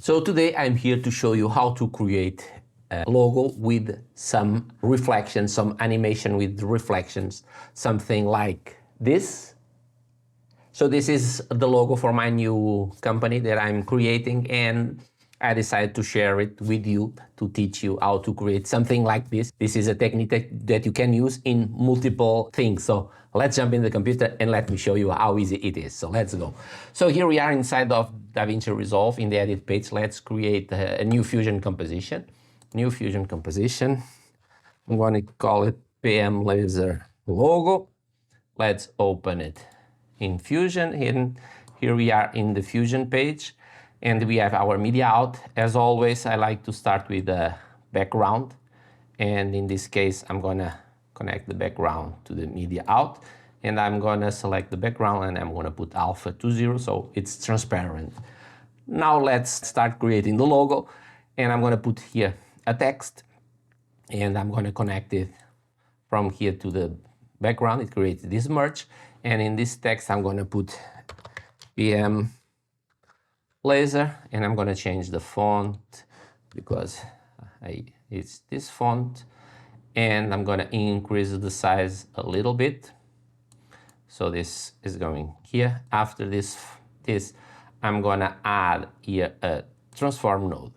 So today I'm here to show you how to create a logo with some reflections, some animation with reflections, something like this. So this is the logo for my new company that I'm creating, and I decided to share it with you to teach you how to create something like this. This is a technique that you can use in multiple things. So let's jump in the computer and let me show you how easy it is. So let's go. So here we are inside of Davinci Resolve in the edit page. Let's create a new Fusion composition. New Fusion composition. I'm going to call it PM Laser Logo. Let's open it in Fusion. Here we are in the Fusion page, and we have our media out. As always, I like to start with the background, and in this case I'm gonna connect the background to the media out, and I'm gonna select the background and I'm gonna put alpha to 0 so it's transparent. Now let's start creating the logo, and I'm gonna put here a text, and I'm gonna connect it from here to the background. It creates this merge, and in this text I'm going to put PM laser, and I'm going to change the font because it's this font, and I'm going to increase the size a little bit. So this is going here. After this I'm going to add here a transform node.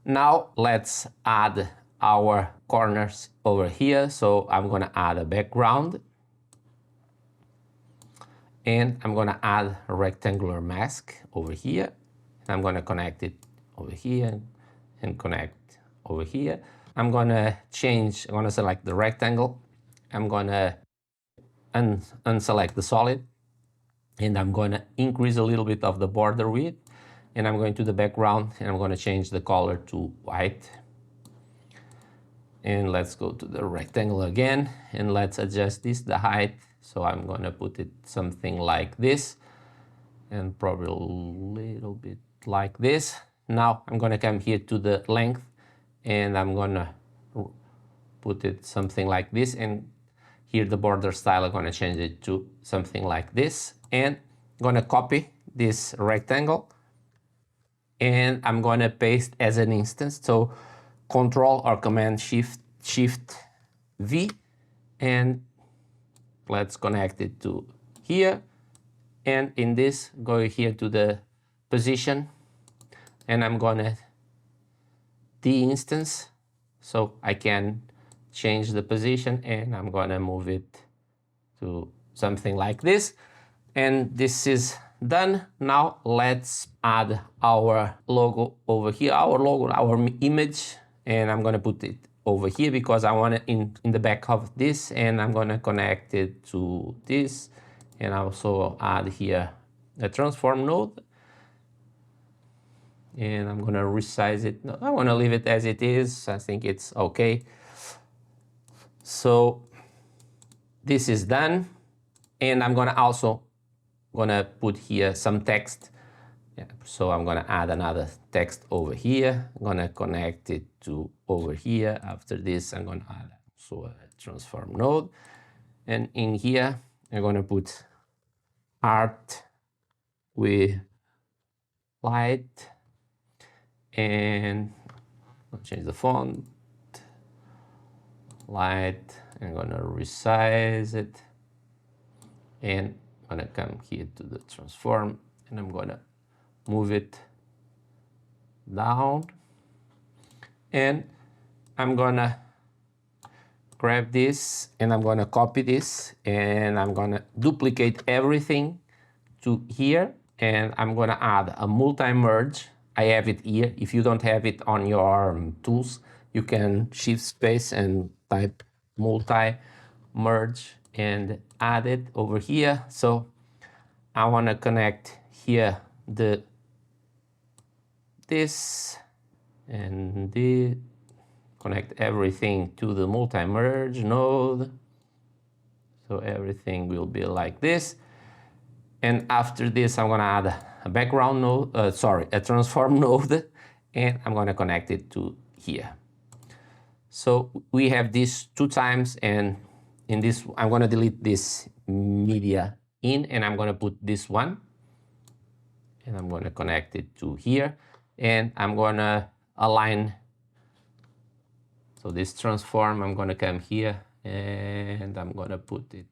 Now let's add our corners over here. So I'm going to add a background, and I'm going to add a rectangular mask over here. I'm going to connect it over here and connect over here. I'm going to select the rectangle. I'm going to unselect the solid, and I'm going to increase a little bit of the border width, and I'm going to the background, and I'm going to change the color to white. And let's go to the rectangle again, and let's adjust this, the height. So I'm going to put it something like this, and probably a little bit like this. Now I'm going to come here to the length, and I'm going to put it something like this, and here the border style, I'm going to change it to something like this, and I'm going to copy this rectangle, and I'm going to paste as an instance. So Control or Command Shift V, and let's connect it to here. And in this, go here to the position, and I'm gonna de-instance so I can change the position, and I'm gonna move it to something like this. And this is done. Now let's add our logo over here, our image, and I'm gonna put it over here because I want it in the back of this, and I'm gonna connect it to this, and also add here a transform node, and I'm gonna resize it. No, I want to leave it as it is. I think it's okay. So this is done, and I'm gonna put here some text. Yeah, so I'm gonna add another text over here. I'm gonna connect it to over here. After this, I'm gonna add also a transform node, and in here I'm gonna put art with light, and I'll change the font, light. I'm gonna resize it, and I'm gonna come here to the transform, and I'm gonna move it down, and I'm gonna grab this, and I'm gonna copy this, and I'm gonna duplicate everything to here, and I'm gonna add a multi-merge. I have it here. If you don't have it on your tools, you can shift space and type multi-merge and add it over here. So I want to connect here this and this, connect everything to the multi-merge node. So everything will be like this. And after this, I'm gonna add a background node, a transform node, and I'm gonna connect it to here. So we have this 2 times, and in this, I'm gonna delete this media in, and I'm gonna put this one. and I'm going to connect it to here, and I'm going to align. So this transform, I'm going to come here and I'm going to put it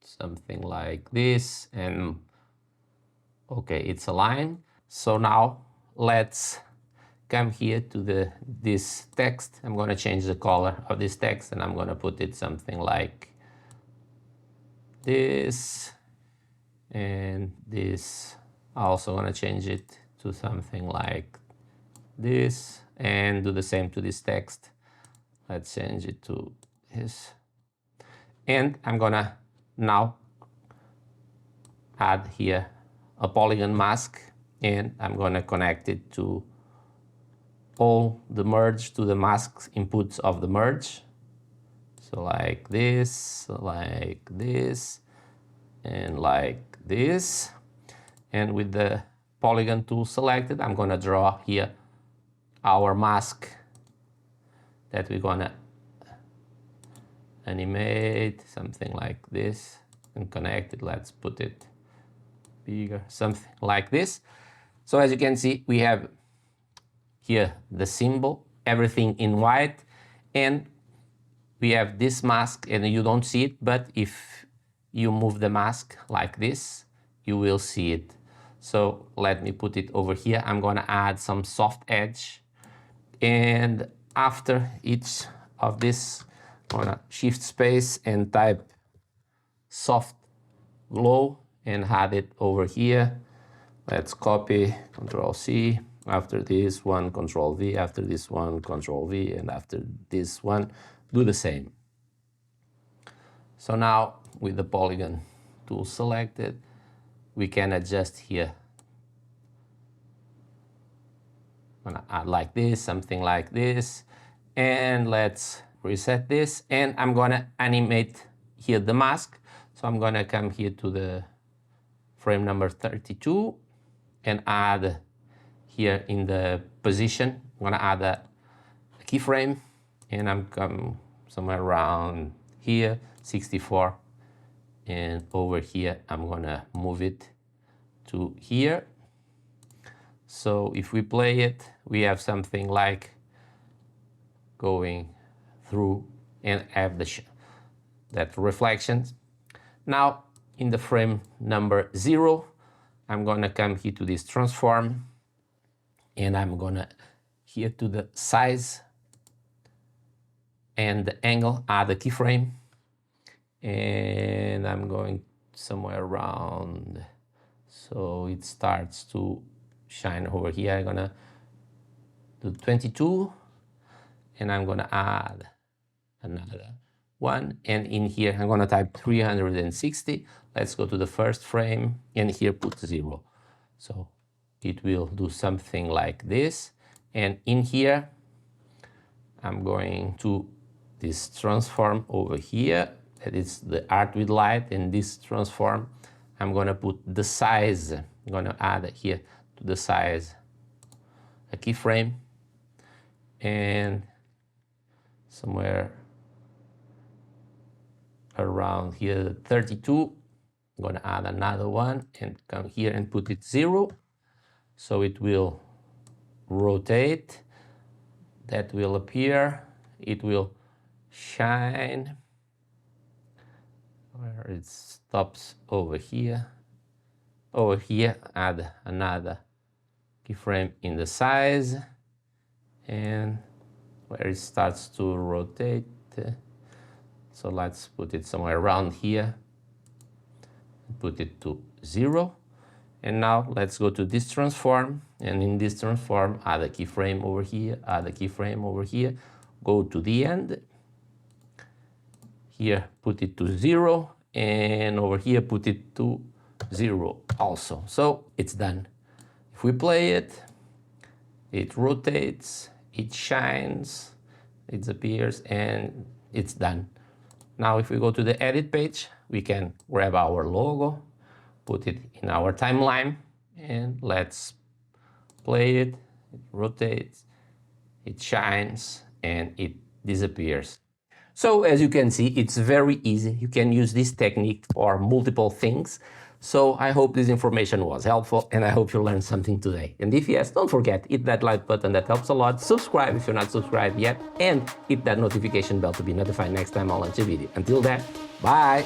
something like this, and okay, it's aligned. So now let's come here to this text. I'm going to change the color of this text, and I'm going to put it something like this, and this. I'm also going to change it to something like this, and do the same to this text. Let's change it to this, and I'm going to now add here a polygon mask, and I'm going to connect it to all the merge, to the mask inputs of the merge. So like this, and like this. And with the polygon tool selected, I'm going to draw here our mask that we're going to animate, something like this, and connect it. Let's put it bigger, something like this. So as you can see, we have here the symbol, everything in white, and we have this mask, and you don't see it, but if you move the mask like this, you will see it. So let me put it over here. I'm going to add some soft edge, and after each of this, I'm going to shift space and type soft glow and add it over here. Let's copy, Control C. After this one, Control V. After this one, Control V. And after this one, do the same. So now with the polygon tool selected, we can adjust here. I'm gonna add like this, something like this. And let's reset this. And I'm gonna animate here the mask. So I'm gonna come here to the frame number 32 and add here in the position. I'm gonna add a keyframe, and I'm come somewhere around here, 64, and over here I'm gonna move it to here. So if we play it, we have something like going through and have that reflections. Now in the frame number 0, I'm gonna come here to this transform, and I'm gonna here to the size and the angle, add a keyframe, and I'm going somewhere around, so it starts to shine over here. I'm gonna do 22, and I'm gonna add another one, and in here I'm gonna type 360. Let's go to the first frame, and here put 0. So it will do something like this, and in here I'm going to this transform over here, that is the art with light, and this transform I'm gonna put the size. I'm gonna add here to the size a keyframe, and somewhere around here 32, I'm gonna add another one and come here and put it 0. So it will rotate, that will appear, it will shine, where it stops over here. Over here, add another keyframe in the size, and where it starts to rotate. So let's put it somewhere around here, put it to 0. And now let's go to this transform, and in this transform, add a keyframe over here, add a keyframe over here, go to the end. Here, put it to 0, and over here, put it to 0 also. So it's done. If we play it, it rotates, it shines, it appears, and it's done. Now if we go to the edit page, we can grab our logo, put it in our timeline, and let's play it. It rotates, it shines, and it disappears. So as you can see, it's very easy. You can use this technique for multiple things. So I hope this information was helpful, and I hope you learned something today. And if yes, don't forget, hit that like button, that helps a lot. Subscribe if you're not subscribed yet, and hit that notification bell to be notified next time I launch a video. Until then, bye!